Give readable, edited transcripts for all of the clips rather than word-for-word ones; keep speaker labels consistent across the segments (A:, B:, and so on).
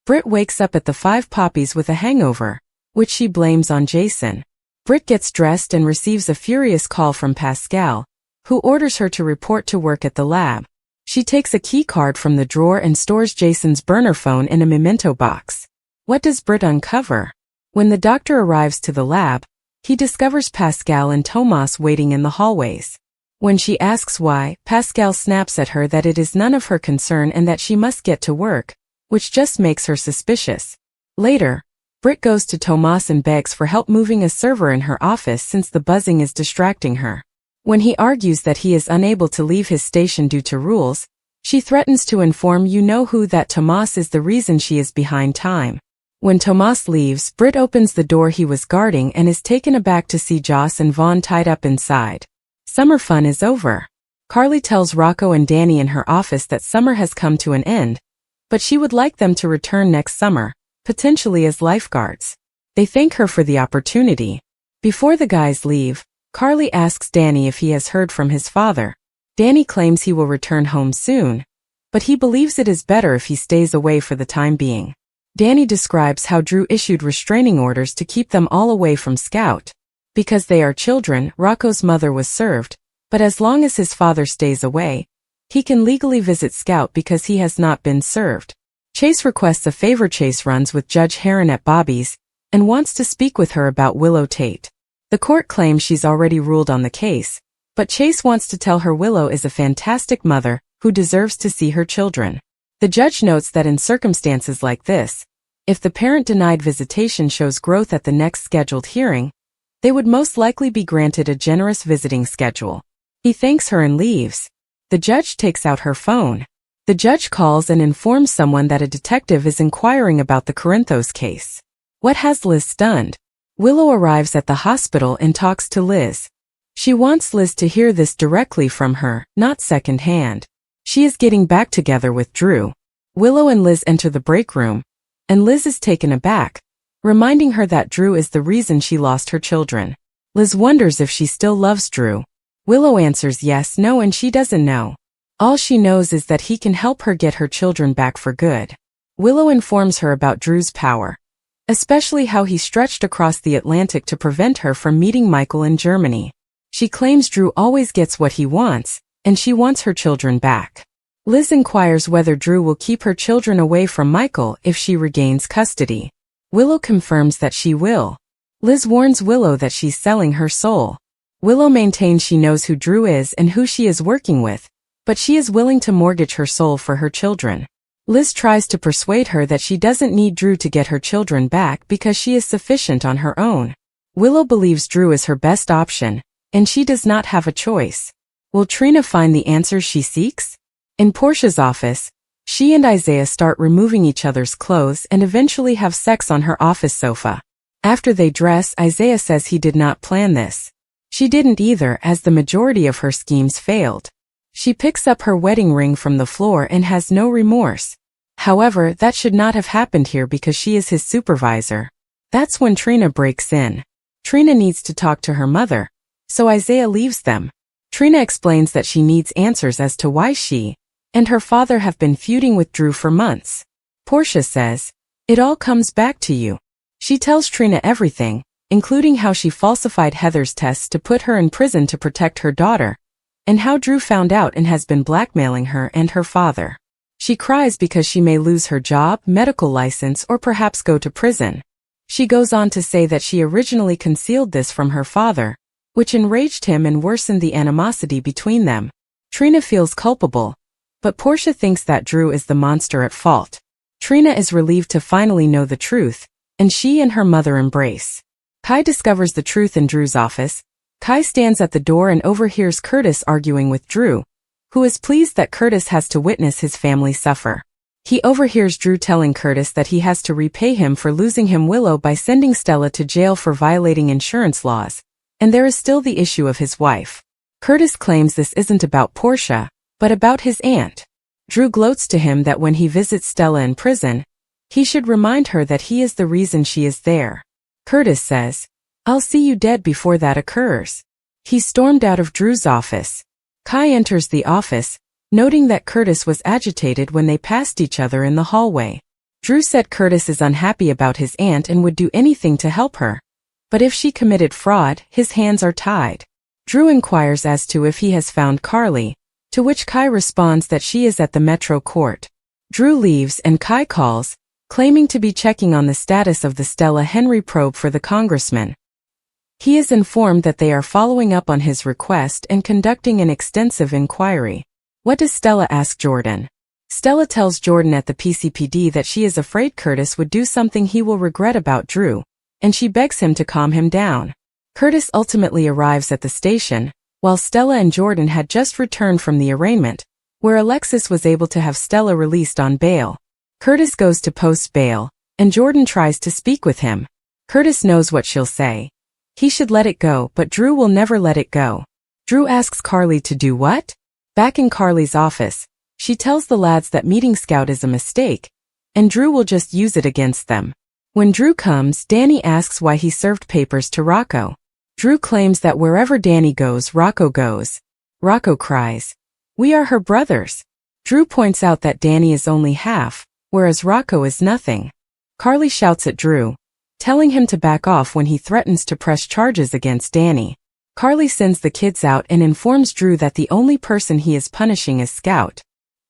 A: Britt wakes up at the Five Poppies with a hangover, which she blames on Jason. Britt gets dressed and receives a furious call from Pascal, who orders her to report to work at the lab. She takes a key card from the drawer and stores Jason's burner phone in a memento box. What does Britt uncover? When the doctor arrives to the lab, he discovers Pascal and Tomas waiting in the hallways. When she asks why, Pascal snaps at her that it is none of her concern and that she must get to work, which just makes her suspicious. Later, Britt goes to Tomas and begs for help moving a server in her office since the buzzing is distracting her. When he argues that he is unable to leave his station due to rules, she threatens to inform you-know-who that Tomas is the reason she is behind time. When Tomas leaves, Britt opens the door he was guarding and is taken aback to see Joss and Vaughn tied up inside. Summer fun is over. Carly tells Rocco and Danny in her office that summer has come to an end, but she would like them to return next summer, potentially as lifeguards. They thank her for the opportunity. Before the guys leave, Carly asks Danny if he has heard from his father. Danny claims he will return home soon, but he believes it is better if he stays away for the time being. Danny describes how Drew issued restraining orders to keep them all away from Scout. Because they are children, Rocco's mother was served, but as long as his father stays away, he can legally visit Scout because he has not been served. Chase requests a favor. Chase runs with Judge Heron at Bobby's and wants to speak with her about Willow Tate. The court claims she's already ruled on the case, but Chase wants to tell her Willow is a fantastic mother who deserves to see her children. The judge notes that in circumstances like this, if the parent-denied visitation shows growth at the next scheduled hearing, they would most likely be granted a generous visiting schedule. He thanks her and leaves. The judge takes out her phone. The judge calls and informs someone that a detective is inquiring about the Corinthos case. What has Liz stunned? Willow arrives at the hospital and talks to Liz. She wants Liz to hear this directly from her, not secondhand. She is getting back together with Drew. Willow and Liz enter the break room, and Liz is taken aback, reminding her that Drew is the reason she lost her children. Liz wonders if she still loves Drew. Willow answers yes, no, and she doesn't know. All she knows is that he can help her get her children back for good. Willow informs her about Drew's power, especially how he stretched across the Atlantic to prevent her from meeting Michael in Germany. She claims Drew always gets what he wants, and she wants her children back. Liz inquires whether Drew will keep her children away from Michael if she regains custody. Willow confirms that she will. Liz warns Willow that she's selling her soul. Willow maintains she knows who Drew is and who she is working with, but she is willing to mortgage her soul for her children. Liz tries to persuade her that she doesn't need Drew to get her children back because she is sufficient on her own. Willow believes Drew is her best option, and she does not have a choice. Will Trina find the answers she seeks? In Portia's office, she and Isaiah start removing each other's clothes and eventually have sex on her office sofa. After they dress, Isaiah says he did not plan this. She didn't either, as the majority of her schemes failed. She picks up her wedding ring from the floor and has no remorse. However, that should not have happened here because she is his supervisor. That's when Trina breaks in. Trina needs to talk to her mother, so Isaiah leaves them. Trina explains that she needs answers as to why she and her father have been feuding with Drew for months. Portia says, "It all comes back to you." She tells Trina everything, including how she falsified Heather's tests to put her in prison to protect her daughter, and how Drew found out and has been blackmailing her and her father. She cries because she may lose her job, medical license, or perhaps go to prison. She goes on to say that she originally concealed this from her father, which enraged him and worsened the animosity between them. Trina feels culpable, but Portia thinks that Drew is the monster at fault. Trina is relieved to finally know the truth, and she and her mother embrace. Kai discovers the truth in Drew's office. Kai stands at the door and overhears Curtis arguing with Drew, who is pleased that Curtis has to witness his family suffer. He overhears Drew telling Curtis that he has to repay him for losing him Willow by sending Stella to jail for violating insurance laws, and there is still the issue of his wife. Curtis claims this isn't about Portia, but about his aunt. Drew gloats to him that when he visits Stella in prison, he should remind her that he is the reason she is there. Curtis says, "I'll see you dead before that occurs." He stormed out of Drew's office. Kai enters the office, noting that Curtis was agitated when they passed each other in the hallway. Drew said Curtis is unhappy about his aunt and would do anything to help her. But if she committed fraud, his hands are tied. Drew inquires as to if he has found Carly, to which Kai responds that she is at the Metro Court. Drew leaves and Kai calls, claiming to be checking on the status of the Stella Henry probe for the congressman. He is informed that they are following up on his request and conducting an extensive inquiry. What does Stella ask Jordan? Stella tells Jordan at the PCPD that she is afraid Curtis would do something he will regret about Drew, and she begs him to calm him down. Curtis ultimately arrives at the station, while Stella and Jordan had just returned from the arraignment, where Alexis was able to have Stella released on bail. Curtis goes to post bail, and Jordan tries to speak with him. Curtis knows what she'll say. He should let it go, but Drew will never let it go. Drew asks Carly to do what? Back in Carly's office, she tells the lads that meeting Scout is a mistake, and Drew will just use it against them. When Drew comes, Danny asks why he served papers to Rocco. Drew claims that wherever Danny goes, Rocco goes. Rocco cries, "We are her brothers." Drew points out that Danny is only half, whereas Rocco is nothing. Carly shouts at Drew, telling him to back off when he threatens to press charges against Danny. Carly sends the kids out and informs Drew that the only person he is punishing is Scout.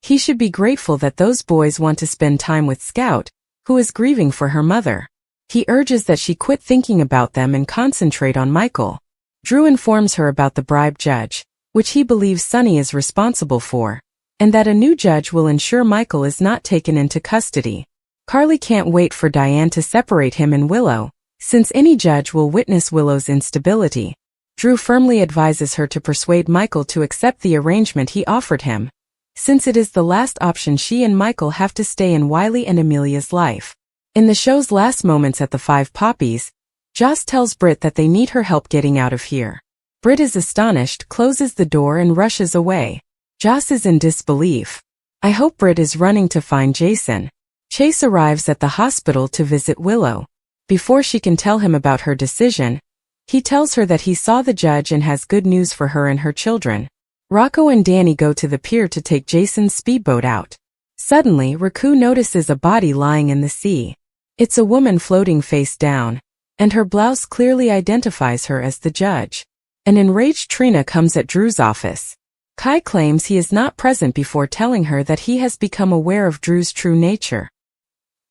A: He should be grateful that those boys want to spend time with Scout, who is grieving for her mother. He urges that she quit thinking about them and concentrate on Michael. Drew informs her about the bribe judge, which he believes Sonny is responsible for, and that a new judge will ensure Michael is not taken into custody. Carly can't wait for Diane to separate him and Willow, since any judge will witness Willow's instability. Drew firmly advises her to persuade Michael to accept the arrangement he offered him, since it is the last option she and Michael have to stay in Wiley and Amelia's life. In the show's last moments at the Five Poppies, Joss tells Britt that they need her help getting out of here. Britt is astonished, closes the door and rushes away. Joss is in disbelief. I hope Britt is running to find Jason. Chase arrives at the hospital to visit Willow. Before she can tell him about her decision, he tells her that he saw the judge and has good news for her and her children. Rocco and Danny go to the pier to take Jason's speedboat out. Suddenly, Raku notices a body lying in the sea. It's a woman floating face down, and her blouse clearly identifies her as the judge. An enraged Trina comes at Drew's office. Kai claims he is not present before telling her that he has become aware of Drew's true nature.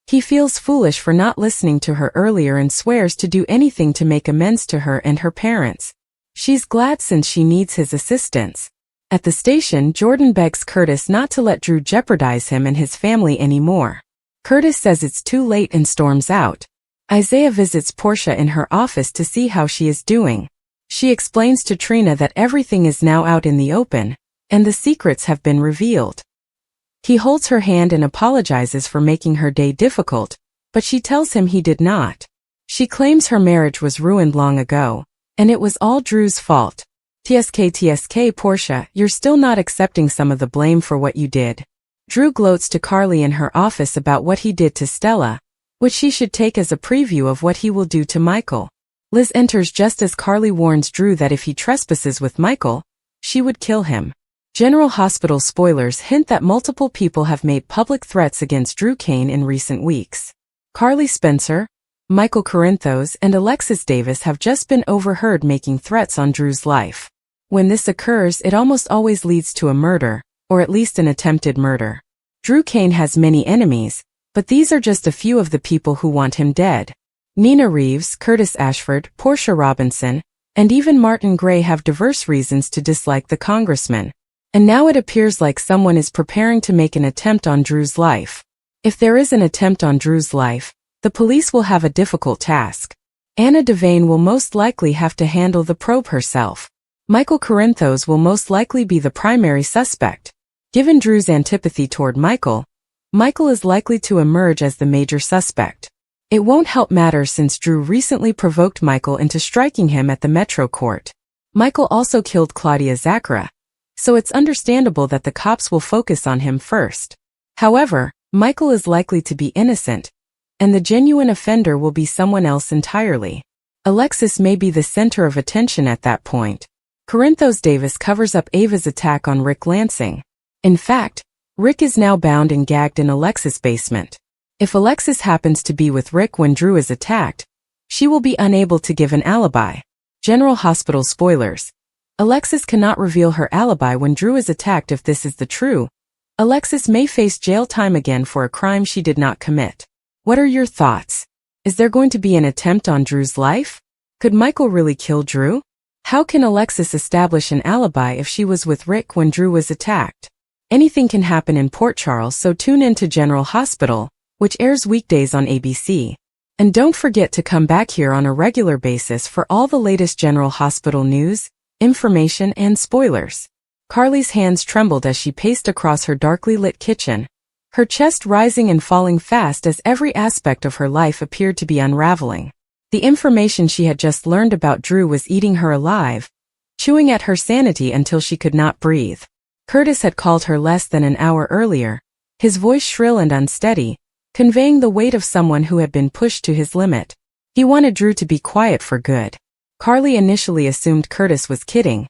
A: He feels foolish for not listening to her earlier and swears to do anything to make amends to her and her parents. She's glad since she needs his assistance. At the station, Jordan begs Curtis not to let Drew jeopardize him and his family anymore. Curtis says it's too late and storms out. Isaiah visits Portia in her office to see how she is doing. She explains to Trina that everything is now out in the open, and the secrets have been revealed. He holds her hand and apologizes for making her day difficult, but she tells him he did not. She claims her marriage was ruined long ago, and it was all Drew's fault. TSK Portia, you're still not accepting some of the blame for what you did. Drew gloats to Carly in her office about what he did to Stella, which she should take as a preview of what he will do to Michael. Liz enters just as Carly warns Drew that if he trespasses with Michael, she would kill him. General Hospital spoilers hint that multiple people have made public threats against Drew Kane in recent weeks. Carly Spencer, Michael Corinthos and Alexis Davis have just been overheard making threats on Drew's life. When this occurs, it almost always leads to a murder, or at least an attempted murder. Drew Kane has many enemies, but these are just a few of the people who want him dead. Nina Reeves, Curtis Ashford, Portia Robinson, and even Martin Gray have diverse reasons to dislike the congressman. And now it appears like someone is preparing to make an attempt on Drew's life. If there is an attempt on Drew's life, the police will have a difficult task. Anna Devane will most likely have to handle the probe herself. Michael Corinthos will most likely be the primary suspect. Given Drew's antipathy toward Michael, Michael is likely to emerge as the major suspect. It won't help matters since Drew recently provoked Michael into striking him at the Metro Court. Michael also killed Claudia Zachara, so it's understandable that the cops will focus on him first. However, Michael is likely to be innocent, and the genuine offender will be someone else entirely. Alexis may be the center of attention at that point. Corinthos Davis covers up Ava's attack on Rick Lansing. In fact, Rick is now bound and gagged in Alexis' basement. If Alexis happens to be with Rick when Drew is attacked, she will be unable to give an alibi. General Hospital spoilers. Alexis cannot reveal her alibi when Drew is attacked. If this is the true, Alexis may face jail time again for a crime she did not commit. What are your thoughts? Is there going to be an attempt on Drew's life? Could Michael really kill Drew? How can Alexis establish an alibi if she was with Rick when Drew was attacked? Anything can happen in Port Charles, so tune in to General Hospital, which airs weekdays on ABC. And don't forget to come back here on a regular basis for all the latest General Hospital news, information, and spoilers. Carly's hands trembled as she paced across her darkly lit kitchen, her chest rising and falling fast as every aspect of her life appeared to be unraveling. The information she had just learned about Drew was eating her alive, chewing at her sanity until she could not breathe. Curtis had called her less than an hour earlier, his voice shrill and unsteady, conveying the weight of someone who had been pushed to his limit. He wanted Drew to be quiet for good. Carly initially assumed Curtis was kidding,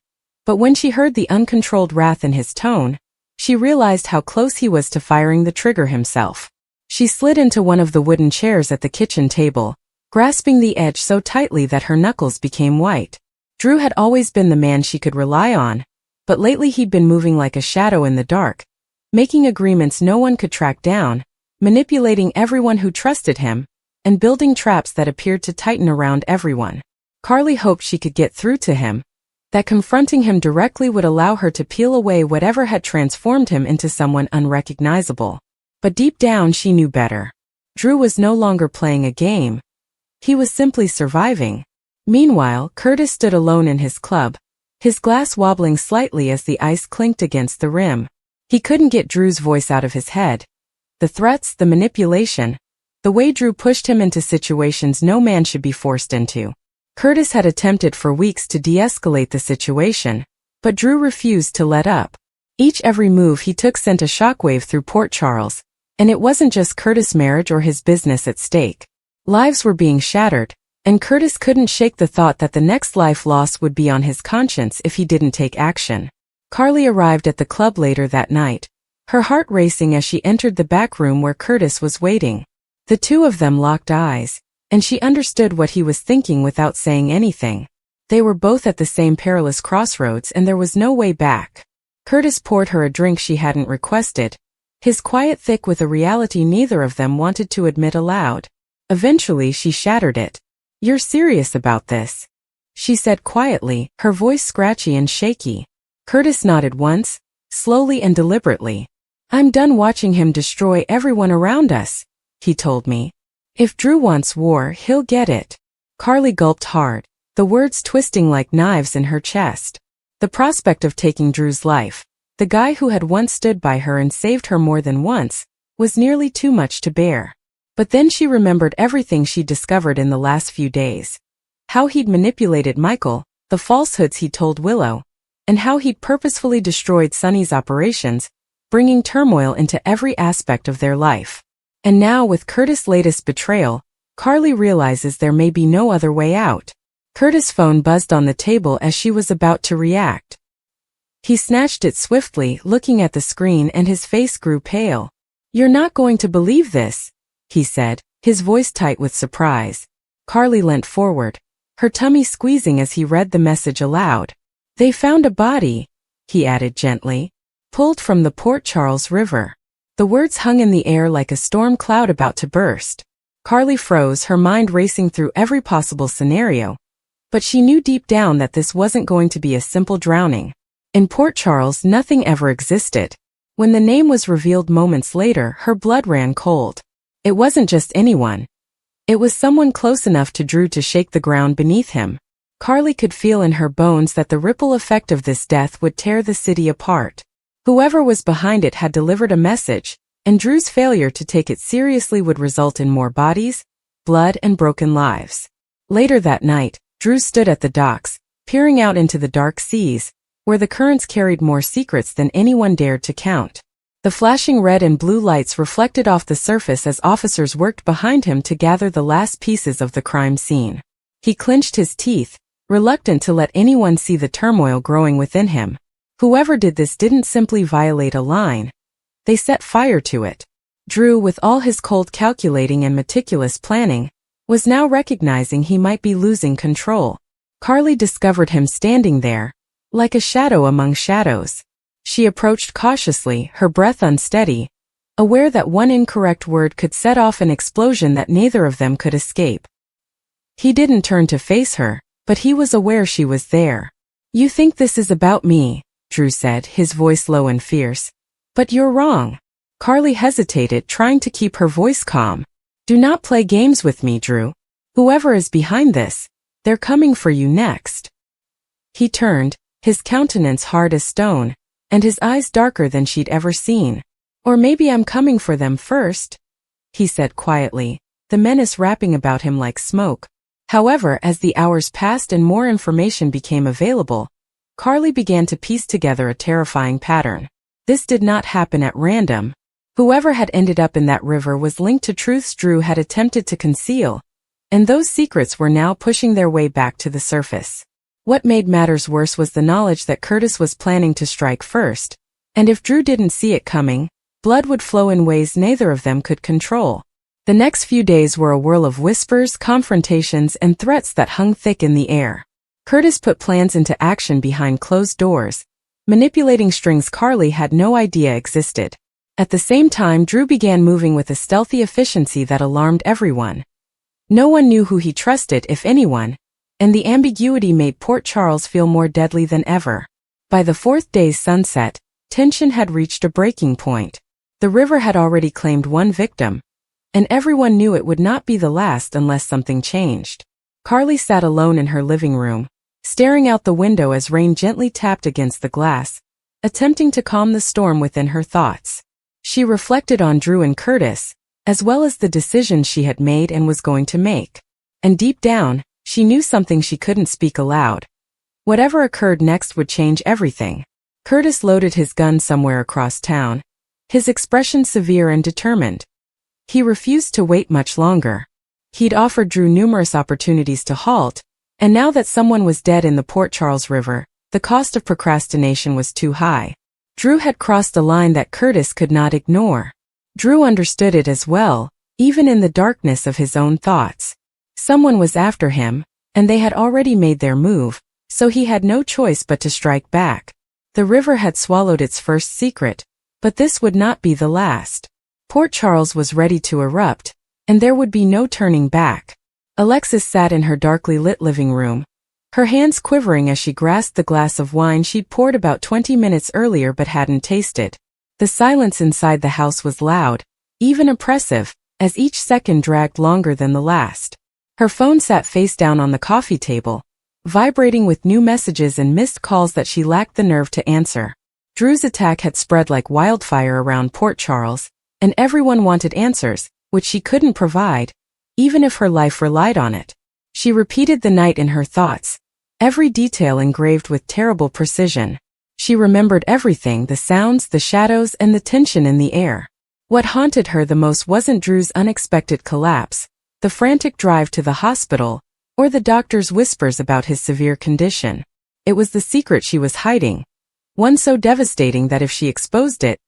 A: but when she heard the uncontrolled wrath in his tone, she realized how close he was to firing the trigger himself. She slid into one of the wooden chairs at the kitchen table, grasping the edge so tightly that her knuckles became white. Drew had always been the man she could rely on, but lately he'd been moving like a shadow in the dark, making agreements no one could track down, manipulating everyone who trusted him, and building traps that appeared to tighten around everyone. Carly hoped she could get through to him, that confronting him directly would allow her to peel away whatever had transformed him into someone unrecognizable. But deep down she knew better. Drew was no longer playing a game. He was simply surviving. Meanwhile, Curtis stood alone in his club, his glass wobbling slightly as the ice clinked against the rim. He couldn't get Drew's voice out of his head. The threats, the manipulation, the way Drew pushed him into situations no man should be forced into. Curtis had attempted for weeks to de-escalate the situation, but Drew refused to let up. Every move he took sent a shockwave through Port Charles, and it wasn't just Curtis' marriage or his business at stake. Lives were being shattered, and Curtis couldn't shake the thought that the next life lost would be on his conscience if he didn't take action. Carly arrived at the club later that night, her heart racing as she entered the back room where Curtis was waiting. The two of them locked eyes, and she understood what he was thinking without saying anything. They were both at the same perilous crossroads and there was no way back. Curtis poured her a drink she hadn't requested, his quiet thick with a reality neither of them wanted to admit aloud. Eventually she shattered it. "You're serious about this?" she said quietly, her voice scratchy and shaky. Curtis nodded once, slowly and deliberately. "I'm done watching him destroy everyone around us," he told me. "If Drew wants war, he'll get it." Carly gulped hard, the words twisting like knives in her chest. The prospect of taking Drew's life, the guy who had once stood by her and saved her more than once, was nearly too much to bear. But then she remembered everything she'd discovered in the last few days. How he'd manipulated Michael, the falsehoods he'd told Willow, and how he'd purposefully destroyed Sonny's operations, bringing turmoil into every aspect of their life. And now with Curtis' latest betrayal, Carly realizes there may be no other way out. Curtis' phone buzzed on the table as she was about to react. He snatched it swiftly, looking at the screen, and his face grew pale. "You're not going to believe this," he said, his voice tight with surprise. Carly leant forward, her tummy squeezing as he read the message aloud. "They found a body," he added gently, "pulled from the Port Charles River." The words hung in the air like a storm cloud about to burst. Carly froze, her mind racing through every possible scenario. But she knew deep down that this wasn't going to be a simple drowning. In Port Charles, nothing ever existed. When the name was revealed moments later, her blood ran cold. It wasn't just anyone. It was someone close enough to Drew to shake the ground beneath him. Carly could feel in her bones that the ripple effect of this death would tear the city apart. Whoever was behind it had delivered a message, and Drew's failure to take it seriously would result in more bodies, blood, and broken lives. Later that night, Drew stood at the docks, peering out into the dark seas, where the currents carried more secrets than anyone dared to count. The flashing red and blue lights reflected off the surface as officers worked behind him to gather the last pieces of the crime scene. He clenched his teeth, reluctant to let anyone see the turmoil growing within him. Whoever did this didn't simply violate a line. They set fire to it. Drew, with all his cold calculating and meticulous planning, was now recognizing he might be losing control. Carly discovered him standing there, like a shadow among shadows. She approached cautiously, her breath unsteady, aware that one incorrect word could set off an explosion that neither of them could escape. He didn't turn to face her, but he was aware she was there. "You think this is about me," Drew said, his voice low and fierce. "But you're wrong." Carly hesitated, trying to keep her voice calm. "Do not play games with me, Drew. Whoever is behind this, they're coming for you next." He turned, his countenance hard as stone, and his eyes darker than she'd ever seen. "Or maybe I'm coming for them first," he said quietly, the menace wrapping about him like smoke. However, as the hours passed and more information became available, Carly began to piece together a terrifying pattern. This did not happen at random. Whoever had ended up in that river was linked to truths Drew had attempted to conceal, and those secrets were now pushing their way back to the surface. What made matters worse was the knowledge that Curtis was planning to strike first, and if Drew didn't see it coming, blood would flow in ways neither of them could control. The next few days were a whirl of whispers, confrontations, and threats that hung thick in the air. Curtis put plans into action behind closed doors, manipulating strings Carly had no idea existed. At the same time, Drew began moving with a stealthy efficiency that alarmed everyone. No one knew who he trusted, if anyone, and the ambiguity made Port Charles feel more deadly than ever. By the fourth day's sunset, tension had reached a breaking point. The river had already claimed one victim, and everyone knew it would not be the last unless something changed. Carly sat alone in her living room, staring out the window as rain gently tapped against the glass, attempting to calm the storm within her thoughts. She reflected on Drew and Curtis, as well as the decisions she had made and was going to make. And deep down, she knew something she couldn't speak aloud. Whatever occurred next would change everything. Curtis loaded his gun somewhere across town, his expression severe and determined. He refused to wait much longer. He'd offered Drew numerous opportunities to halt, and now that someone was dead in the Port Charles River, the cost of procrastination was too high. Drew had crossed a line that Curtis could not ignore. Drew understood it as well, even in the darkness of his own thoughts. Someone was after him, and they had already made their move, so he had no choice but to strike back. The river had swallowed its first secret, but this would not be the last. Port Charles was ready to erupt, and there would be no turning back. Alexis sat in her darkly lit living room, her hands quivering as she grasped the glass of wine she'd poured about 20 minutes earlier but hadn't tasted. The silence inside the house was loud, even oppressive, as each second dragged longer than the last. Her phone sat face down on the coffee table, vibrating with new messages and missed calls that she lacked the nerve to answer. Drew's attack had spread like wildfire around Port Charles, and everyone wanted answers, which she couldn't provide, even if her life relied on it. She repeated the night in her thoughts, every detail engraved with terrible precision. She remembered everything, the sounds, the shadows, and the tension in the air. What haunted her the most wasn't Drew's unexpected collapse, the frantic drive to the hospital, or the doctor's whispers about his severe condition. It was the secret she was hiding, one so devastating that if she exposed it,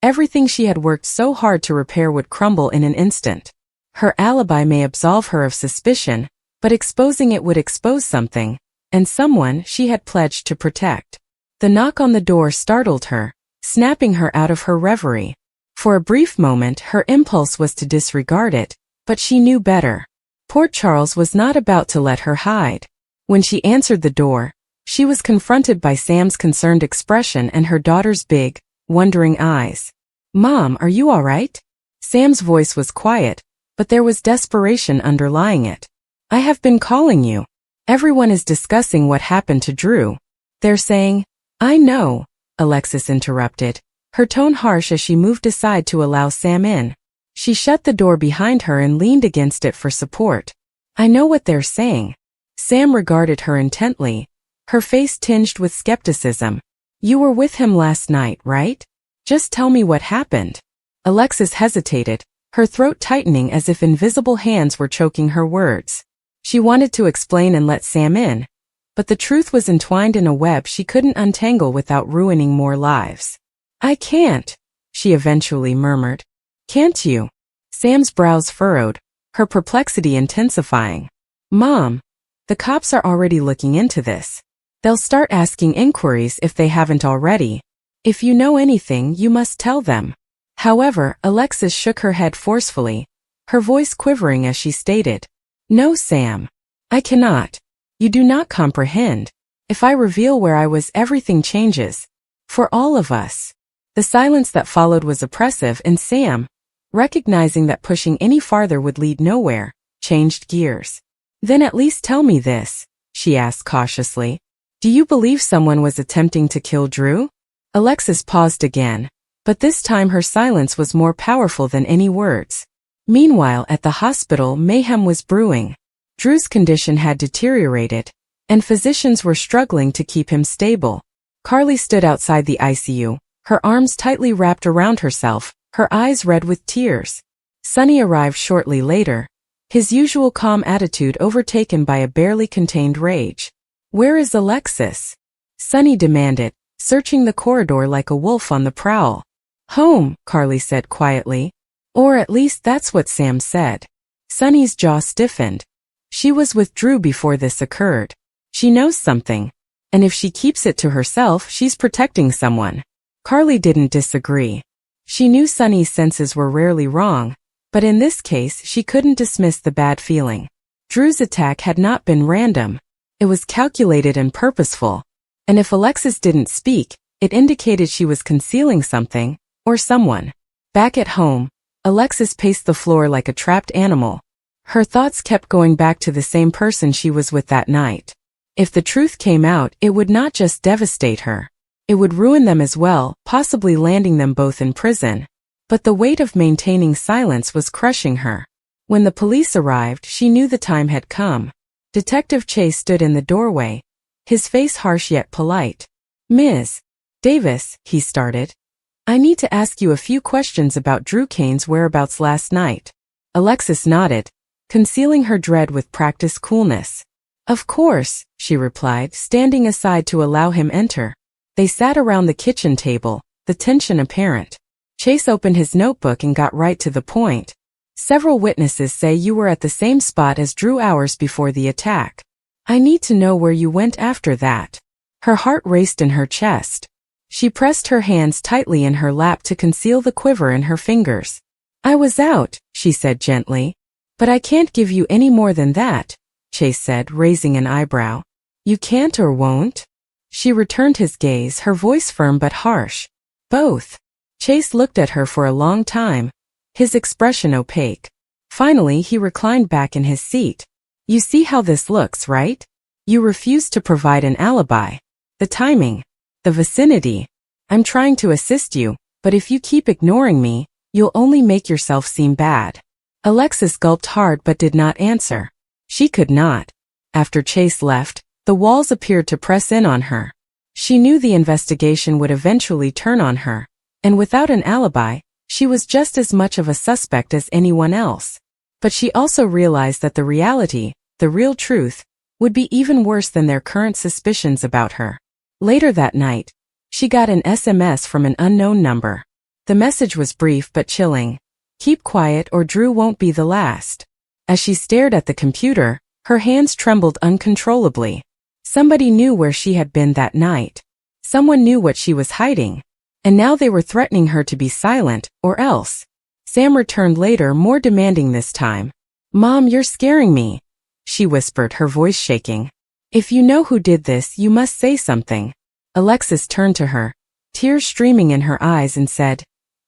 A: everything she had worked so hard to repair would crumble in an instant. Her alibi may absolve her of suspicion, but exposing it would expose something, and someone she had pledged to protect. The knock on the door startled her, snapping her out of her reverie. For a brief moment, her impulse was to disregard it, but she knew better. Port Charles was not about to let her hide. When she answered the door, she was confronted by Sam's concerned expression and her daughter's big, wondering eyes. "Mom, are you all right?" Sam's voice was quiet, but there was desperation underlying it. "I have been calling you. Everyone is discussing what happened to Drew. They're saying—" "I know," Alexis interrupted, her tone harsh as she moved aside to allow Sam in. She shut the door behind her and leaned against it for support. "I know what they're saying." Sam regarded her intently, her face tinged with skepticism. "You were with him last night, right? Just tell me what happened." Alexis hesitated, her throat tightening as if invisible hands were choking her words. She wanted to explain and let Sam in, but the truth was entwined in a web she couldn't untangle without ruining more lives. "I can't," she eventually murmured. Can't you? Sam's brows furrowed, her perplexity intensifying. Mom, the cops are already looking into this. They'll start asking inquiries if they haven't already. If you know anything, you must tell them. However, Alexis shook her head forcefully, her voice quivering as she stated, No, Sam. I cannot. You do not comprehend. If I reveal where I was, everything changes. For all of us. The silence that followed was oppressive, and Sam, recognizing that pushing any farther would lead nowhere, changed gears. Then at least tell me this, she asked cautiously. Do you believe someone was attempting to kill Drew? Alexis paused again, but this time her silence was more powerful than any words. Meanwhile, at the hospital, mayhem was brewing. Drew's condition had deteriorated, and physicians were struggling to keep him stable. Carly stood outside the ICU, her arms tightly wrapped around herself, her eyes red with tears. Sonny arrived shortly later, his usual calm attitude overtaken by a barely contained rage. Where is Alexis? Sonny demanded, searching the corridor like a wolf on the prowl. Home, Carly said quietly. Or at least that's what Sam said. Sonny's jaw stiffened. She was with Drew before this occurred. She knows something. And if she keeps it to herself, she's protecting someone. Carly didn't disagree. She knew Sonny's senses were rarely wrong, but in this case she couldn't dismiss the bad feeling. Drew's attack had not been random. It was calculated and purposeful. And if Alexis didn't speak, it indicated she was concealing something, or someone. Back at home, Alexis paced the floor like a trapped animal. Her thoughts kept going back to the same person she was with that night. If the truth came out, it would not just devastate her. It would ruin them as well, possibly landing them both in prison. But the weight of maintaining silence was crushing her. When the police arrived, she knew the time had come. Detective Chase stood in the doorway, his face harsh yet polite. Ms. Davis, he started. I need to ask you a few questions about Drew Kane's whereabouts last night. Alexis nodded, concealing her dread with practiced coolness. Of course, she replied, standing aside to allow him enter. They sat around the kitchen table, the tension apparent. Chase opened his notebook and got right to the point. Several witnesses say you were at the same spot as Drew hours before the attack. I need to know where you went after that. Her heart raced in her chest. She pressed her hands tightly in her lap to conceal the quiver in her fingers. I was out, she said gently. But I can't give you any more than that, Chase said, raising an eyebrow. You can't or won't? She returned his gaze, her voice firm but harsh. Both. Chase looked at her for a long time, his expression opaque. Finally, he reclined back in his seat. You see how this looks, right? You refuse to provide an alibi. The timing. The vicinity. I'm trying to assist you, but if you keep ignoring me, you'll only make yourself seem bad. Alexis gulped hard but did not answer. She could not. After Chase left, the walls appeared to press in on her. She knew the investigation would eventually turn on her, and without an alibi, she was just as much of a suspect as anyone else. But she also realized that the reality, the real truth, would be even worse than their current suspicions about her. Later that night, she got an SMS from an unknown number. The message was brief but chilling. Keep quiet or Drew won't be the last. As she stared at the computer, her hands trembled uncontrollably. Somebody knew where she had been that night. Someone knew what she was hiding. And now they were threatening her to be silent, or else. Sam returned later, more demanding this time. Mom, you're scaring me, she whispered, her voice shaking. If you know who did this, you must say something. Alexis turned to her, tears streaming in her eyes, and said,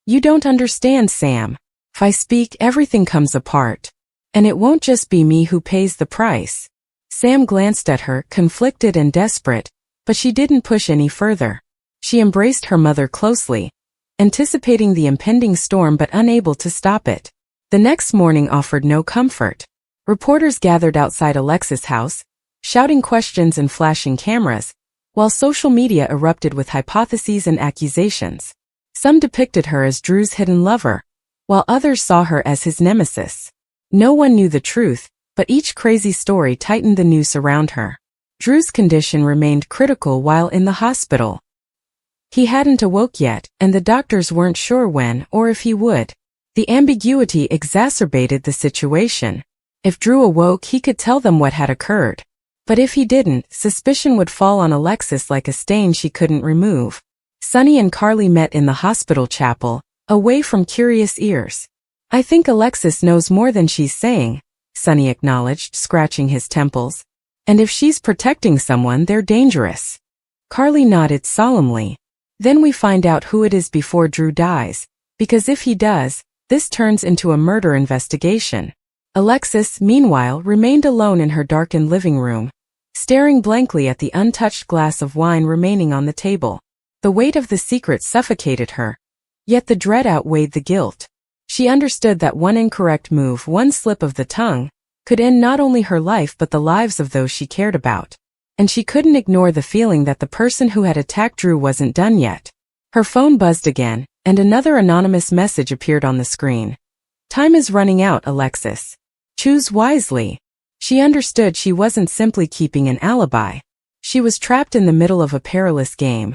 A: You don't understand, Sam. If I speak, everything comes apart. And it won't just be me who pays the price. Sam glanced at her, conflicted and desperate, but she didn't push any further. She embraced her mother closely, anticipating the impending storm but unable to stop it. The next morning offered no comfort. Reporters gathered outside Alexis' house, shouting questions and flashing cameras, while social media erupted with hypotheses and accusations. Some depicted her as Drew's hidden lover, while others saw her as his nemesis. No one knew the truth, but each crazy story tightened the noose around her. Drew's condition remained critical while in the hospital. He hadn't awoke yet, and the doctors weren't sure when or if he would. The ambiguity exacerbated the situation. If Drew awoke, he could tell them what had occurred. But if he didn't, suspicion would fall on Alexis like a stain she couldn't remove. Sunny and Carly met in the hospital chapel, away from curious ears. "I think Alexis knows more than she's saying," Sunny acknowledged, scratching his temples. "And if she's protecting someone, they're dangerous." Carly nodded solemnly. "Then we find out who it is before Drew dies, because if he does, this turns into a murder investigation." Alexis, meanwhile, remained alone in her darkened living room, staring blankly at the untouched glass of wine remaining on the table. The weight of the secret suffocated her, yet the dread outweighed the guilt. She understood that one incorrect move, one slip of the tongue, could end not only her life but the lives of those she cared about. And she couldn't ignore the feeling that the person who had attacked Drew wasn't done yet. Her phone buzzed again, and another anonymous message appeared on the screen. "Time is running out, Alexis. Choose wisely." She understood she wasn't simply keeping an alibi. She was trapped in the middle of a perilous game,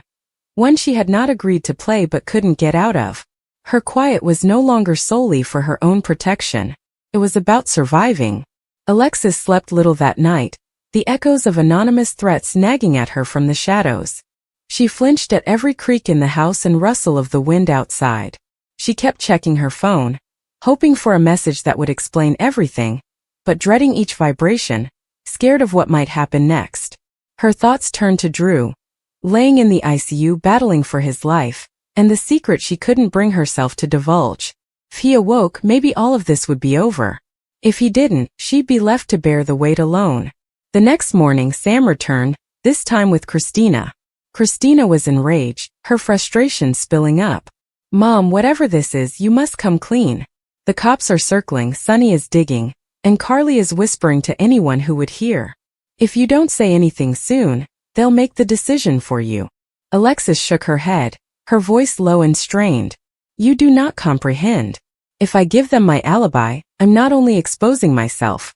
A: one she had not agreed to play but couldn't get out of. Her quiet was no longer solely for her own protection. It was about surviving. Alexis slept little that night, the echoes of anonymous threats nagging at her from the shadows. She flinched at every creak in the house and rustle of the wind outside. She kept checking her phone, hoping for a message that would explain everything, but dreading each vibration, scared of what might happen next. Her thoughts turned to Drew, laying in the ICU battling for his life, and the secret she couldn't bring herself to divulge. If he awoke, maybe all of this would be over. If he didn't, she'd be left to bear the weight alone. The next morning, Sam returned, this time with Christina. Christina was enraged, her frustration spilling up. "Mom, whatever this is, you must come clean. The cops are circling, Sunny is digging, and Carly is whispering to anyone who would hear. If you don't say anything soon, they'll make the decision for you." Alexis shook her head, her voice low and strained. "You do not comprehend. If I give them my alibi, I'm not only exposing myself,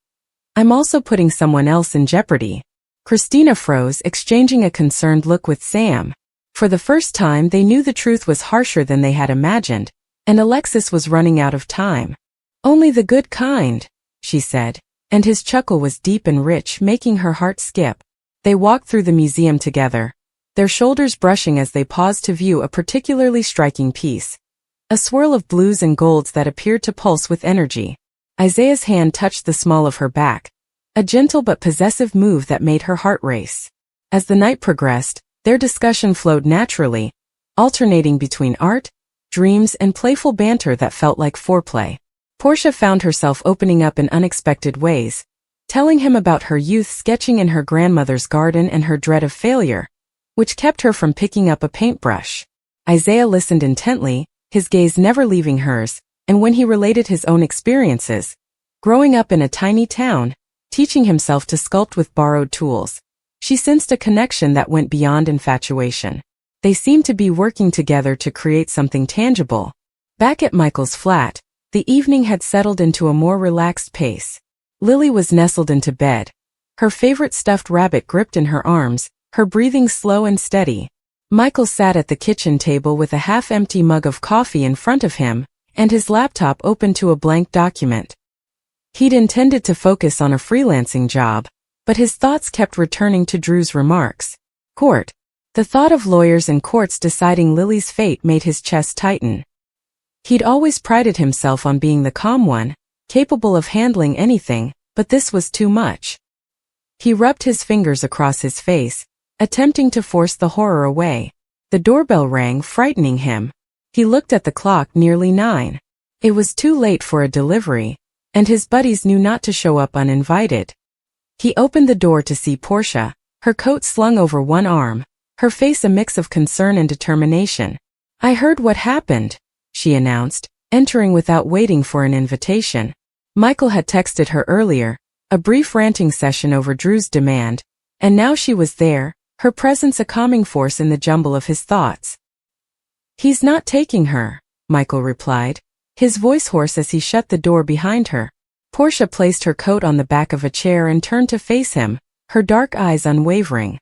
A: I'm also putting someone else in jeopardy." Christina froze, exchanging a concerned look with Sam. For the first time, they knew the truth was harsher than they had imagined, and Alexis was running out of time. "Only the good kind," she said, and his chuckle was deep and rich, making her heart skip. They walked through the museum together, their shoulders brushing as they paused to view a particularly striking piece. A swirl of blues and golds that appeared to pulse with energy. Isaiah's hand touched the small of her back, a gentle but possessive move that made her heart race. As the night progressed, their discussion flowed naturally, alternating between art, dreams, and playful banter that felt like foreplay. Portia found herself opening up in unexpected ways, telling him about her youth sketching in her grandmother's garden and her dread of failure, which kept her from picking up a paintbrush. Isaiah listened intently, his gaze never leaving hers, and when he related his own experiences, growing up in a tiny town, teaching himself to sculpt with borrowed tools, she sensed a connection that went beyond infatuation. They seemed to be working together to create something tangible. Back at Michael's flat, the evening had settled into a more relaxed pace. Lily was nestled into bed, her favorite stuffed rabbit gripped in her arms, her breathing slow and steady. Michael sat at the kitchen table with a half-empty mug of coffee in front of him, and his laptop open to a blank document. He'd intended to focus on a freelancing job, but his thoughts kept returning to Drew's remarks. Court. The thought of lawyers and courts deciding Lily's fate made his chest tighten. He'd always prided himself on being the calm one, capable of handling anything, but this was too much. He rubbed his fingers across his face, attempting to force the horror away. The doorbell rang, frightening him. He looked at the clock, nearly 9. It was too late for a delivery, and his buddies knew not to show up uninvited. He opened the door to see Portia, her coat slung over one arm, her face a mix of concern and determination. "I heard what happened," she announced, entering without waiting for an invitation. Michael had texted her earlier, a brief ranting session over Drew's demand, and now she was there, her presence a calming force in the jumble of his thoughts. "He's not taking her," Michael replied, his voice hoarse as he shut the door behind her. Portia placed her coat on the back of a chair and turned to face him, her dark eyes unwavering.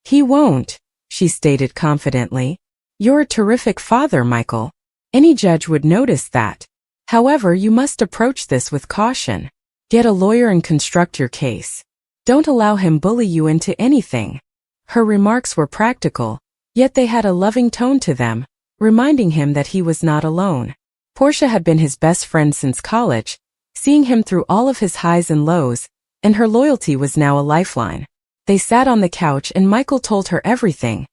A: "He won't," she stated confidently. "You're a terrific father, Michael. Any judge would notice that." However, you must approach this with caution. Get a lawyer and construct your case. Don't allow him bully you into anything. Her remarks were practical, yet they had a loving tone to them, reminding him that he was not alone. Portia had been his best friend since college, seeing him through all of his highs and lows, and her loyalty was now a lifeline. They sat on the couch and Michael told her everything.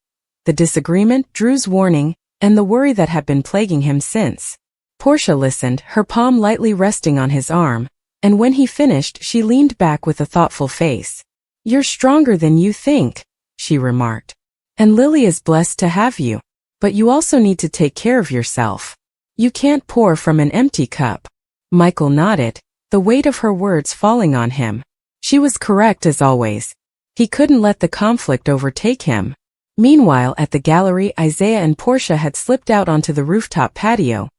A: The disagreement, Drew's warning, and the worry that had been plaguing him since. Portia listened, her palm lightly resting on his arm, and when he finished, she leaned back with a thoughtful face. "You're stronger than you think," she remarked. "And Lily is blessed to have you. But you also need to take care of yourself. You can't pour from an empty cup." Michael nodded, the weight of her words falling on him. She was correct as always. He couldn't let the conflict overtake him. Meanwhile, at the gallery, Isaiah and Portia had slipped out onto the rooftop patio,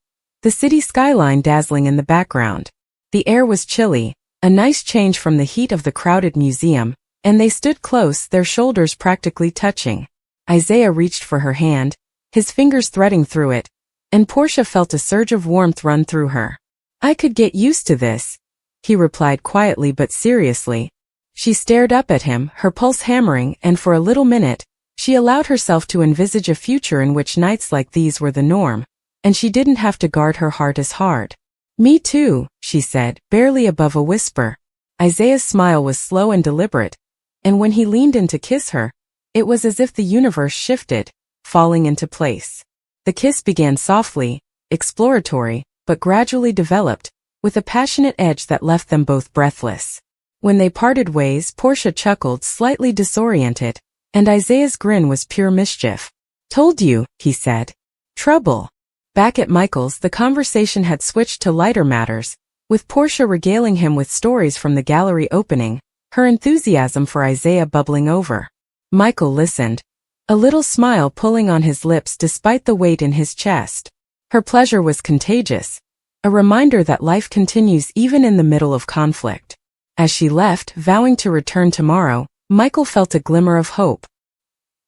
A: the city skyline dazzling in the background. The air was chilly, a nice change from the heat of the crowded museum, and they stood close, their shoulders practically touching. Isaiah reached for her hand, his fingers threading through it, and Portia felt a surge of warmth run through her. "I could get used to this," he replied quietly but seriously. She stared up at him, her pulse hammering, and for a little minute, she allowed herself to envisage a future in which nights like these were the norm, and she didn't have to guard her heart as hard. "Me too," she said, barely above a whisper. Isaiah's smile was slow and deliberate, and when he leaned in to kiss her, it was as if the universe shifted, falling into place. The kiss began softly, exploratory, but gradually developed, with a passionate edge that left them both breathless. When they parted ways, Portia chuckled, slightly disoriented, and Isaiah's grin was pure mischief. "Told you," he said. "Trouble." Back at Michael's, the conversation had switched to lighter matters, with Portia regaling him with stories from the gallery opening, her enthusiasm for Isaiah bubbling over. Michael listened, a little smile pulling on his lips despite the weight in his chest. Her pleasure was contagious, a reminder that life continues even in the middle of conflict. As she left, vowing to return tomorrow, Michael felt a glimmer of hope.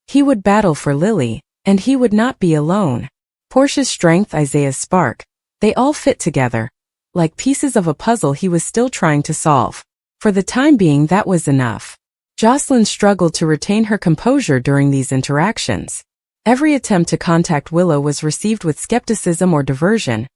A: He would battle for Lily, and he would not be alone. Portia's strength, Isaiah's spark, they all fit together, like pieces of a puzzle he was still trying to solve. For the time being, that was enough. Jocelyn struggled to retain her composure during these interactions. Every attempt to contact Willow was received with skepticism or diversion,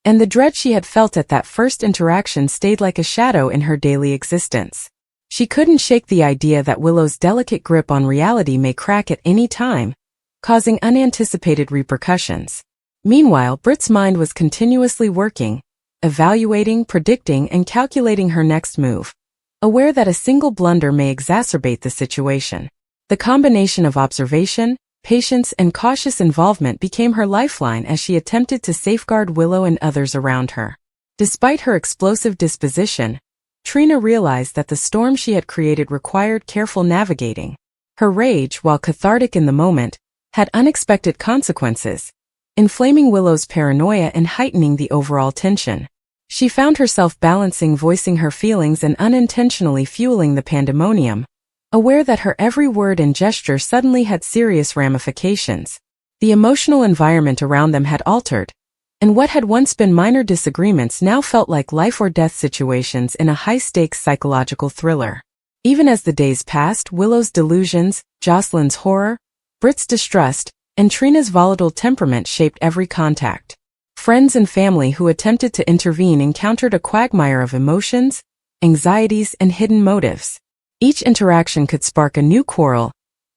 A: and the dread she had felt at that first interaction stayed like a shadow in her daily existence. She couldn't shake the idea that Willow's delicate grip on reality may crack at any time, causing unanticipated repercussions. Meanwhile, Britt's mind was continuously working, evaluating, predicting, and calculating her next move, aware that a single blunder may exacerbate the situation. The combination of observation, patience, and cautious involvement became her lifeline as she attempted to safeguard Willow and others around her. Despite her explosive disposition, Trina realized that the storm she had created required careful navigating. Her rage, while cathartic in the moment, had unexpected consequences, inflaming Willow's paranoia and heightening the overall tension. She found herself balancing voicing her feelings and unintentionally fueling the pandemonium, aware that her every word and gesture suddenly had serious ramifications. The emotional environment around them had altered, and what had once been minor disagreements now felt like life-or-death situations in a high-stakes psychological thriller. Even as the days passed, Willow's delusions, Jocelyn's horror, Britt's distrust, and Trina's volatile temperament shaped every contact. Friends and family who attempted to intervene encountered a quagmire of emotions, anxieties, and hidden motives. Each interaction could spark a new quarrel,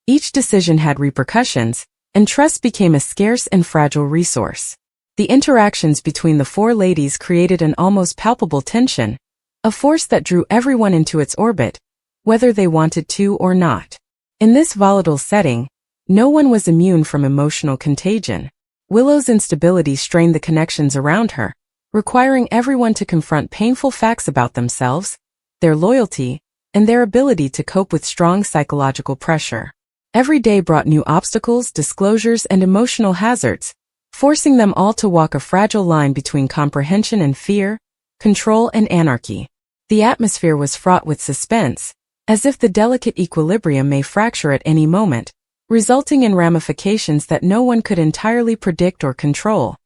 A: each decision had repercussions, and trust became a scarce and fragile resource. The interactions between the four ladies created an almost palpable tension, a force that drew everyone into its orbit, whether they wanted to or not. In this volatile setting, no one was immune from emotional contagion. Willow's instability strained the connections around her, requiring everyone to confront painful facts about themselves, their loyalty, and their ability to cope with strong psychological pressure. Every day brought new obstacles, disclosures, and emotional hazards, forcing them all to walk a fragile line between comprehension and fear, control and anarchy. The atmosphere was fraught with suspense, as if the delicate equilibrium may fracture at any moment, resulting in ramifications that no one could entirely predict or control.